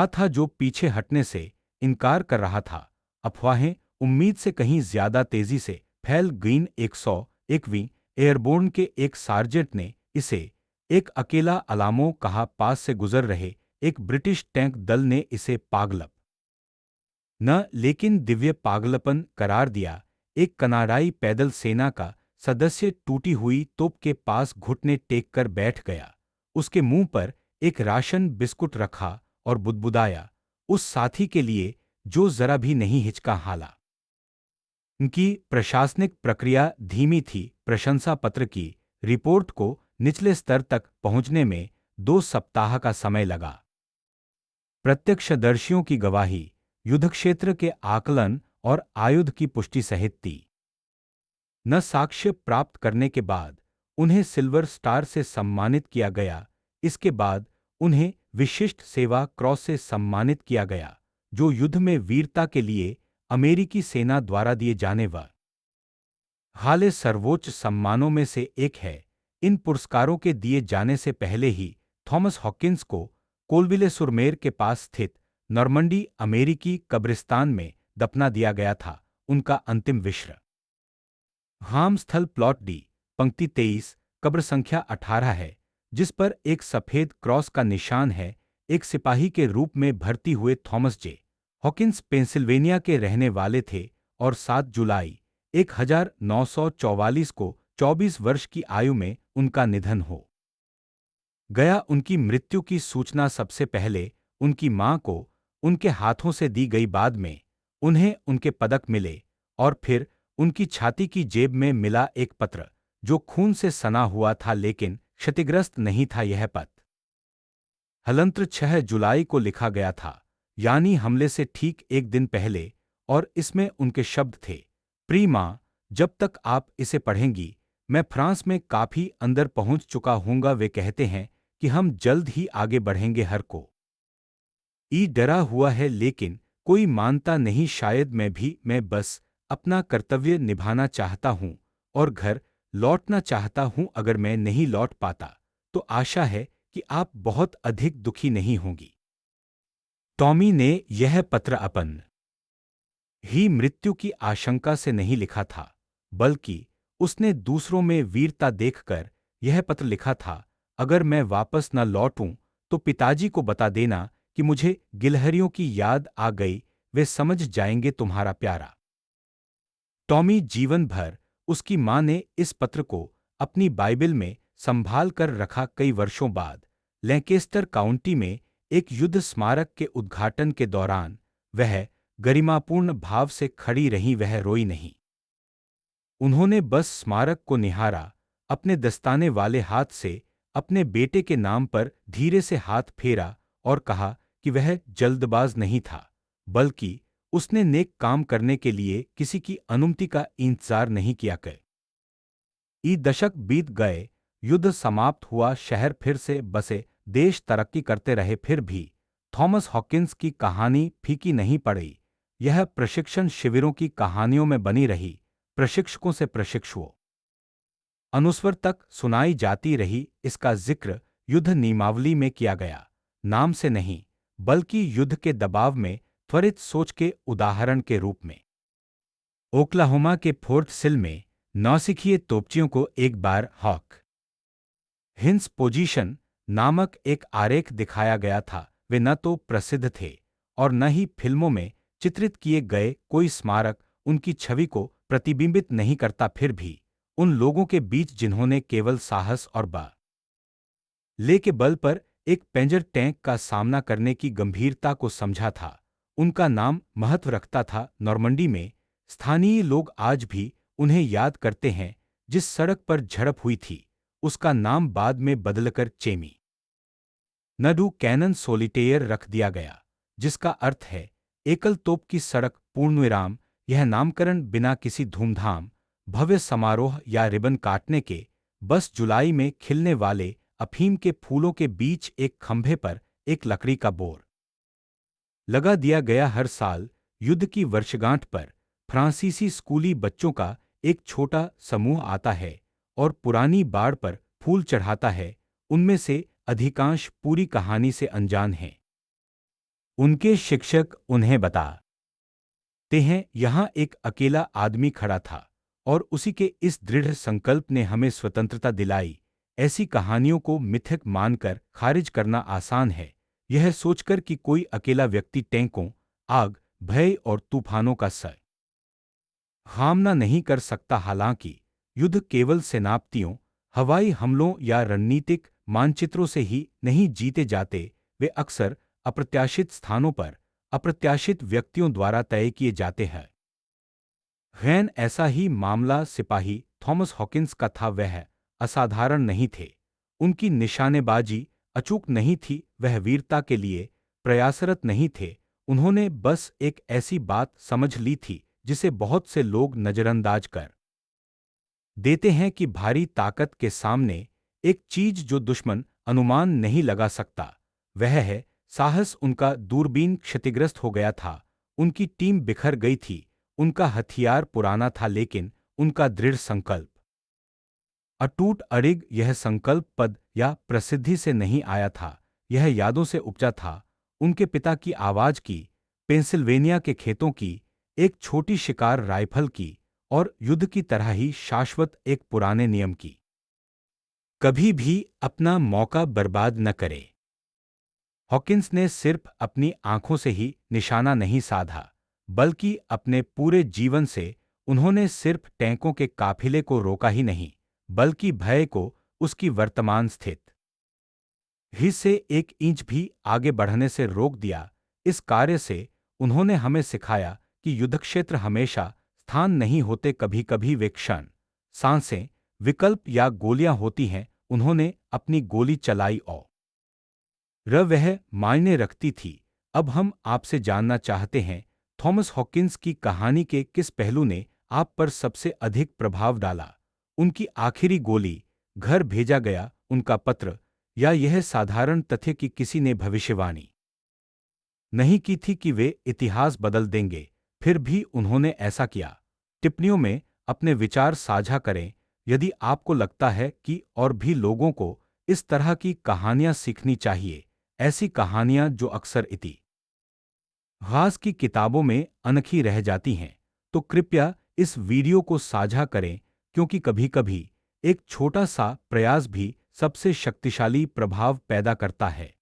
था जो पीछे हटने से इनकार कर रहा था। अफवाहें उम्मीद से कहीं ज्यादा तेजी से फैल गईं। 101वीं एयरबोर्न के एक सार्जेंट ने इसे एक अकेला अलामो कहा। पास से गुजर रहे एक ब्रिटिश टैंक दल ने इसे पागलप न लेकिन दिव्य पागलपन करार दिया। एक कनाडाई पैदल सेना का सदस्य टूटी हुई तोप के पास घुटने टेक कर बैठ गया, उसके मुंह पर एक राशन बिस्कुट रखा और बुदबुदाया उस साथी के लिए जो जरा भी नहीं हिचका। हाला उनकी प्रशासनिक प्रक्रिया धीमी थी। प्रशंसा पत्र की रिपोर्ट को निचले स्तर तक पहुंचने में 2 सप्ताह का समय लगा। प्रत्यक्षदर्शियों की गवाही, युद्धक्षेत्र के आकलन और आयुध की पुष्टि सहित थी। न साक्ष्य प्राप्त करने के बाद उन्हें सिल्वर स्टार से सम्मानित किया गया। इसके बाद उन्हें विशिष्ट सेवा क्रॉस से सम्मानित किया गया, जो युद्ध में वीरता के लिए अमेरिकी सेना द्वारा दिए जाने वाले सर्वोच्च सम्मानों में से एक है। इन पुरस्कारों के दिए जाने से पहले ही थॉमस हॉकिंस को कोलविले-सुर-मेर के पास स्थित नॉर्मंडी अमेरिकी कब्रिस्तान में दफना दिया गया था। उनका अंतिम विश्राम स्थल प्लॉट डी, पंक्ति 23, कब्र संख्या 18 है, जिस पर एक सफेद क्रॉस का निशान है। एक सिपाही के रूप में भर्ती हुए थॉमस जे. हॉकिंस पेंसिल्वेनिया के रहने वाले थे और 7 जुलाई 1944 को 24 वर्ष की आयु में उनका निधन हो गया। उनकी मृत्यु की सूचना सबसे पहले उनकी मां को उनके हाथों से दी गई। बाद में उन्हें उनके पदक मिले और फिर उनकी छाती की जेब में मिला एक पत्र जो खून से सना हुआ था लेकिन क्षतिग्रस्त नहीं था। यह पत्र हलंत्र 6 जुलाई को लिखा गया था, यानी हमले से ठीक एक दिन पहले, और इसमें उनके शब्द थे, प्रिय मां, जब तक आप इसे पढ़ेंगी मैं फ्रांस में काफी अंदर पहुंच चुका हूंगा। वे कहते हैं कि हम जल्द ही आगे बढ़ेंगे। हर को डरा हुआ है लेकिन कोई मानता नहीं। शायद मैं बस अपना कर्तव्य निभाना चाहता हूं और घर लौटना चाहता हूं। अगर मैं नहीं लौट पाता तो आशा है कि आप बहुत अधिक दुखी नहीं होंगी। टॉमी ने यह पत्र अपन ही मृत्यु की आशंका से नहीं लिखा था, बल्कि उसने दूसरों में वीरता देखकर यह पत्र लिखा था। अगर मैं वापस न लौटूं तो पिताजी को बता देना कि मुझे गिलहरियों की याद आ गई, वे समझ जाएंगे। तुम्हारा प्यारा टॉमी। जीवन भर उसकी मां ने इस पत्र को अपनी बाइबिल में संभाल कर रखा। कई वर्षों बाद लैंकेस्टर काउंटी में एक युद्ध स्मारक के उद्घाटन के दौरान वह गरिमापूर्ण भाव से खड़ी रहीं। वह रोई नहीं, उन्होंने बस स्मारक को निहारा, अपने दस्ताने वाले हाथ से अपने बेटे के नाम पर धीरे से हाथ फेरा और कहा कि वह जल्दबाज नहीं था, बल्कि उसने नेक काम करने के लिए किसी की अनुमति का इंतजार नहीं किया। कई दशक बीत गए, युद्ध समाप्त हुआ, शहर फिर से बसे, देश तरक्की करते रहे, फिर भी थॉमस हॉकिंस की कहानी फीकी नहीं पड़ी। यह प्रशिक्षण शिविरों की कहानियों में बनी रही, प्रशिक्षकों से प्रशिक्षुओं अनुस्वर तक सुनाई जाती रही। इसका जिक्र युद्ध नियमावली में किया गया, नाम से नहीं बल्कि युद्ध के दबाव में त्वरित सोच के उदाहरण के रूप में। ओक्लाहोमा के फोर्ट सिल में नौसिखिए तोपचियों को एक बार हॉक हिंस पोजीशन नामक एक आरेख दिखाया गया था। वे न तो प्रसिद्ध थे और न ही फिल्मों में चित्रित किए गए। कोई स्मारक उनकी छवि को प्रतिबिंबित नहीं करता। फिर भी उन लोगों के बीच जिन्होंने केवल साहस और ले के बल पर एक पेंजर टैंक का सामना करने की गंभीरता को समझा था, उनका नाम महत्व रखता था। नॉर्मंडी में स्थानीय लोग आज भी उन्हें याद करते हैं। जिस सड़क पर झड़प हुई थी उसका नाम बाद में बदलकर चेमी नडू कैनन सोलिटेयर रख दिया गया, जिसका अर्थ है एकल तोप की सड़क। पूर्णविराम यह नामकरण बिना किसी धूमधाम, भव्य समारोह या रिबन काटने के, बस जुलाई में खिलने वाले अफीम के फूलों के बीच एक खंभे पर एक लकड़ी का बोर लगा दिया गया। हर साल युद्ध की वर्षगांठ पर फ्रांसीसी स्कूली बच्चों का एक छोटा समूह आता है और पुरानी बाड़ पर फूल चढ़ाता है। उनमें से अधिकांश पूरी कहानी से अनजान हैं। उनके शिक्षक उन्हें बताते हैं, यहाँ एक अकेला आदमी खड़ा था और उसी के इस दृढ़ संकल्प ने हमें स्वतंत्रता दिलाई। ऐसी कहानियों को मिथक मानकर खारिज करना आसान है, यह सोचकर कि कोई अकेला व्यक्ति टैंकों, आग, भय और तूफानों का सामना नहीं कर सकता। हालांकि युद्ध केवल सेनापतियों, हवाई हमलों या रणनीतिक मानचित्रों से ही नहीं जीते जाते, वे अक्सर अप्रत्याशित स्थानों पर अप्रत्याशित व्यक्तियों द्वारा तय किए जाते हैं। ऐसा ही मामला सिपाही थॉमस हॉकिंस का था। वह असाधारण नहीं थे, उनकी निशानेबाजी अचूक नहीं थी, वह वीरता के लिए प्रयासरत नहीं थे। उन्होंने बस एक ऐसी बात समझ ली थी जिसे बहुत से लोग नजरअंदाज कर देते हैं कि भारी ताकत के सामने एक चीज जो दुश्मन अनुमान नहीं लगा सकता, वह है साहस। उनका दूरबीन क्षतिग्रस्त हो गया था, उनकी टीम बिखर गई थी, उनका हथियार पुराना था, लेकिन उनका दृढ़ संकल्प अटूट अड़िग। यह संकल्प पद या प्रसिद्धि से नहीं आया था, यह यादों से उपजा था। उनके पिता की आवाज की, पेंसिल्वेनिया के खेतों की, एक छोटी शिकार राइफल की और युद्ध की तरह ही शाश्वत एक पुराने नियम की, कभी भी अपना मौका बर्बाद न करे। हॉकिंस ने सिर्फ अपनी आंखों से ही निशाना नहीं साधा, बल्कि अपने पूरे जीवन से। उन्होंने सिर्फ टैंकों के काफिले को रोका ही नहीं, बल्कि भय को उसकी वर्तमान स्थिति से 1 इंच भी आगे बढ़ने से रोक दिया। इस कार्य से उन्होंने हमें सिखाया कि युद्धक्षेत्र हमेशा स्थान नहीं होते, कभी कभी वे क्षण, सांसें, विकल्प या गोलियां होती हैं। उन्होंने अपनी गोली चलाई और वह मायने रखती थी। अब हम आपसे जानना चाहते हैं, थॉमस हॉकिंस की कहानी के किस पहलू ने आप पर सबसे अधिक प्रभाव डाला? उनकी आखिरी गोली, घर भेजा गया उनका पत्र, या यह साधारण तथ्य कि किसी ने भविष्यवाणी नहीं की थी कि वे इतिहास बदल देंगे, फिर भी उन्होंने ऐसा किया? टिप्पणियों में अपने विचार साझा करें। यदि आपको लगता है कि और भी लोगों को इस तरह की कहानियां सीखनी चाहिए, ऐसी कहानियां जो अक्सर इतिहास की किताबों में अनखी रह जाती हैं, तो कृपया इस वीडियो को साझा करें, क्योंकि कभी-कभी एक छोटा सा प्रयास भी सबसे शक्तिशाली प्रभाव पैदा करता है।